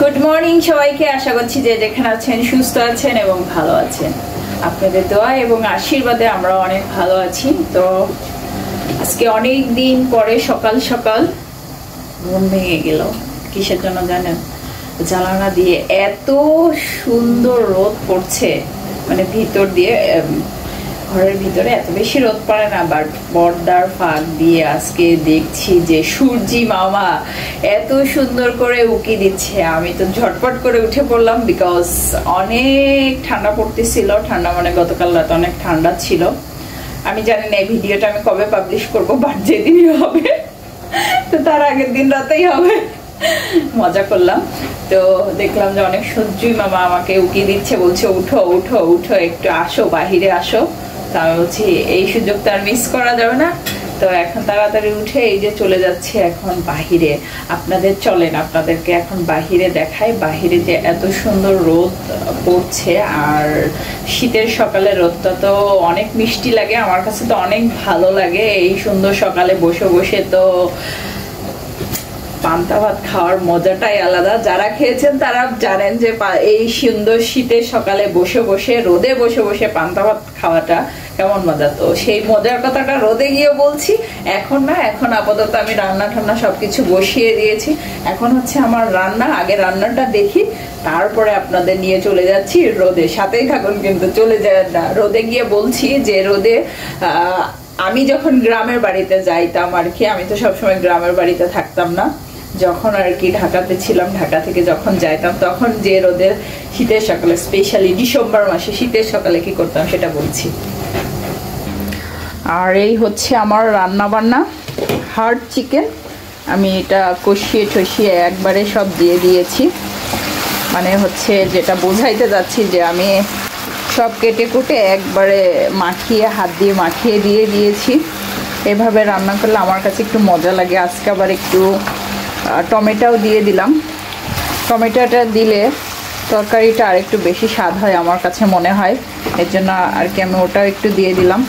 Good morning সবাইকে। আশা করছি যে যেখানে আছেন সুস্থ আছেন এবং ভালো আছেন। আপনাদের দোয়া এবং আশীর্বাদে আমরা অনেক ভালো আছি। তো আজকে অনেক দিন পরে সকাল সকাল ঘুম ভেঙে গেল। কিসের জন্য জানেন? জানালা দিয়ে এত সুন্দর রোদ পড়ছে, মানে ভিতর দিয়ে ঘরের ভিতরে এত বেশি রোদ পড়ে না, বাট পর্দার ফাঁক দিয়ে আজকে দেখছি যে সূর্যি মামা এত সুন্দর করে উকি দিচ্ছে। আমি তো ঝটপট করে উঠে পড়লাম, বিকজ অনেক ঠান্ডা পড়তেছিল। ঠান্ডা মানে গতকাল রাতে অনেক ঠান্ডা ছিল। আমি জানি না এই ভিডিওটা আমি কবে পাবলিশ করবো, বাট যেদিনই হবে তো তার আগের দিন রাতেই হবে। মজা করলাম। তো দেখলাম যে অনেক সূর্যি মামা আমাকে উকি দিচ্ছে, বলছে উঠো উঠো উঠো, একটু আসো, বাহিরে আসো। তো আমি বলছি এই সুযোগ তো আর মিস করা যাবে না। তো এখন তাড়াতাড়ি উঠে এই যে চলে যাচ্ছে এখন বাহিরে। আপনাদের চলেন আপনাদেরকে এখন বাহিরে দেখাই। বাহিরে যে এত সুন্দর রোদ পড়ছে, আর শীতের সকালে রোদটা তো অনেক মিষ্টি লাগে, আমার কাছে তো অনেক ভালো লাগে। এই সুন্দর সকালে বসে বসে তো পান্তা ভাত খাওয়ার মজাটাই আলাদা। যারা খেয়েছেন তারা জানেন যে এই সুন্দর শীতের সকালে বসে বসে রোদে বসে বসে পান্তা ভাত খাওয়াটা কেমন মজা। তো সেই মজার কথাটা রোদে গিয়ে বলছি, এখন না। এখন আপাতত আমি রান্না ঠান্না সবকিছু বসিয়ে দিয়েছি। এখন হচ্ছে আমার রান্না, আগে রান্নাটা দেখি, তারপরে আপনাদের নিয়ে চলে যাচ্ছি রোদে। সাথেই থাকুন কিন্তু, চলে যায় না। রোদে গিয়ে বলছি যে রোদে আমি যখন গ্রামের বাড়িতে যাইতাম আর কি, আমি তো সবসময় গ্রামের বাড়িতে থাকতাম না, যখন আর কি ঢাকাতে ছিলাম, ঢাকা থেকে যখন যাইতাম তখন যে রোদের শীতের সকালে, স্পেশালি ডিসেম্বর মাসে শীতের সকালে কি করতাম সেটা বলছি। আর এই হচ্ছে আমার রান্না বান্না, হার্ড চিকেন। আমি এটা কষিয়ে ঠসিয়ে একবারে সব দিয়ে দিয়েছি। মানে হচ্ছে যেটা বোঝাইতে যাচ্ছি যে আমি সব কেটে কুটে একবারে মাখিয়ে, হাত দিয়ে মাখিয়ে দিয়ে দিয়েছি। এভাবে রান্না করলে আমার কাছে একটু মজা লাগে। আজকে আবার একটু টমেটোও দিয়ে দিলাম। টমেটোটা দিলে তরকারিটা আর একটু বেশি স্বাদ হয় আমার কাছে মনে হয়, এর জন্য আর কি আমি ওটাও একটু দিয়ে দিলাম।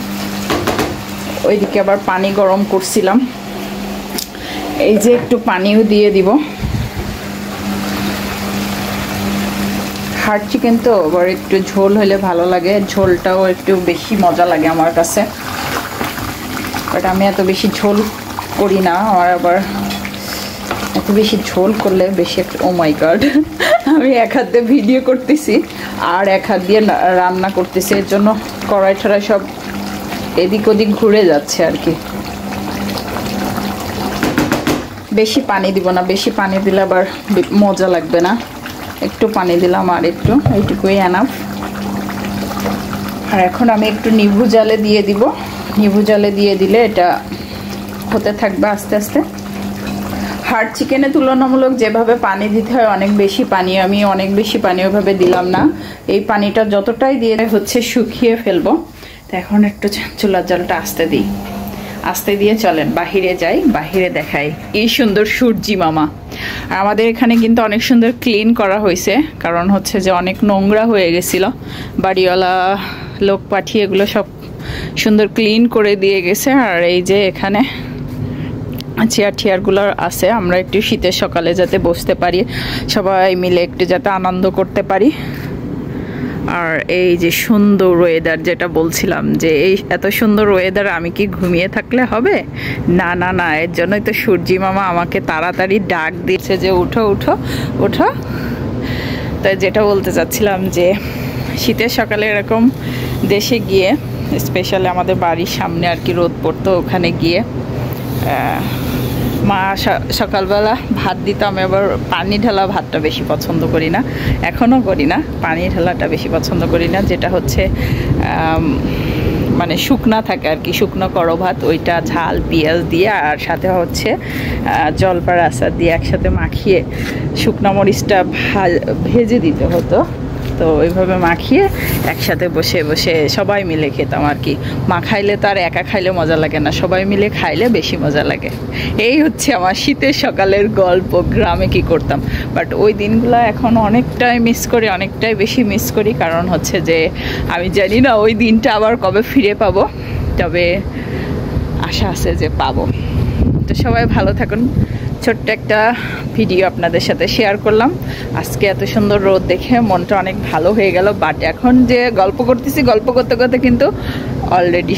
ওইদিকে আবার পানি গরম করছিলাম, এই যে একটু পানিও দিয়ে দিব। হার্ড চিকেন তো আবার একটু ঝোল হলে ভালো লাগে, ঝোলটাও একটু বেশি মজা লাগে আমার কাছে। বাট আমি এত বেশি ঝোল করি না, আমার আবার এত বেশি ঝোল করলে বেশি একটা, ও মাই গড, আমি এক হাত দিয়ে ভিডিও করতেছি আর এক হাত দিয়ে রান্না করতেছি, এর জন্য কড়াই টড়াই সব এদিক ওদিক ঘুরে যাচ্ছে আর কি। বেশি পানি দিব না, বেশি পানি দিলে আবার মজা লাগবে না। একটু পানি দিলাম, আর একটু, এইটুকুই এনাফ। আর এখন আমি একটু নিভু জালে দিয়ে দিব। নিভু জালে দিয়ে দিলে এটা হতে থাকবে আস্তে আস্তে। হার্ড চিকেনে তুলনামূলক যেভাবে পানি দিতে হয় অনেক বেশি পানি, আমি অনেক বেশি পানি ওইভাবে দিলাম না। এই পানিটা যতটাই দিয়ে হচ্ছে শুকিয়ে ফেলবো। তো এখন একটু চুলার জলটা আস্তে দিই, আস্তে দিয়ে চলেন বাহিরে যাই, বাহিরে দেখাই এই সুন্দর সূর্যি মামা। আর আমাদের এখানে কিন্তু অনেক সুন্দর ক্লিন করা হয়েছে, কারণ হচ্ছে যে অনেক নোংরা হয়ে গেছিল। বাড়িওয়ালা লোক পাঠিয়ে এগুলো সব সুন্দর ক্লিন করে দিয়ে গেছে। আর এই যে এখানে চেয়ার টিয়ারগুলো আছে, আমরা একটু শীতের সকালে যাতে বসতে পারি, সবাই মিলে একটু যাতে আনন্দ করতে পারি। আর এই যে সুন্দর ওয়েদার, যেটা বলছিলাম যে এই এত সুন্দর ওয়েদার আমি কি ঘুমিয়ে থাকলে হবে? না না না, এর জন্যই তো সূর্যি মামা আমাকে তাড়াতাড়ি ডাক দিচ্ছে যে উঠো উঠো উঠো। তাই যেটা বলতে চাচ্ছিলাম যে শীতের সকালে এরকম দেশে গিয়ে, স্পেশালি আমাদের বাড়ির সামনে আর কি রোদ পড়তো, ওখানে গিয়ে মা সকালবেলা ভাত দিত। আমি আবার পানি ঢালা ভাতটা বেশি পছন্দ করি না, এখনও করি না। পানি ঢালাটা বেশি পছন্দ করি না, যেটা হচ্ছে মানে শুকনা থাকে আর কি, শুকনো করো ভাত, ওইটা ঝাল পেঁয়াজ দিয়ে আর সাথে হচ্ছে জলপার আচার দিয়ে একসাথে মাখিয়ে শুকনো মরিচটা ভেজে দিতে হতো। তো ওইভাবে মাখিয়ে একসাথে বসে বসে সবাই মিলে খেতাম আর কি। মাখাইলে তো আর একা খাইলে মজা লাগে না, সবাই মিলে খাইলে বেশি মজা লাগে। এই হচ্ছে আমার শীতের সকালের গল্প, গ্রামে কি করতাম। বাট ওই দিনগুলো এখন অনেকটাই মিস করি, অনেকটাই বেশি মিস করি। কারণ হচ্ছে যে আমি জানি না ওই দিনটা আবার কবে ফিরে পাবো, তবে আশা আছে যে পাবো। তো সবাই ভালো থাকুন। ছোট্ট একটা ভিডিও আপনাদের সাথে শেয়ার করলাম। আজকে এত সুন্দর রোদ দেখে মনটা অনেক ভালো হয়ে গেল। বাট এখন যে গল্প করতেছি, গল্প করতে করতে কিন্তু অলরেডি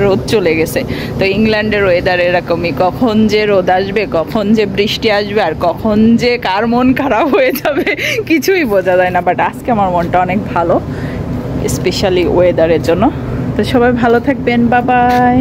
রোদ চলে গেছে। তো ইংল্যান্ডের ওয়েদার এরকমই, কখন যে রোদ আসবে, কখন যে বৃষ্টি আসবে, আর কখন যে কার মন খারাপ হয়ে যাবে কিছুই বোঝা যায় না। বাট আজকে আমার মনটা অনেক ভালো, স্পেশালি ওয়েদারের জন্য। তো সবাই ভালো থাকবেন, বাই বাই।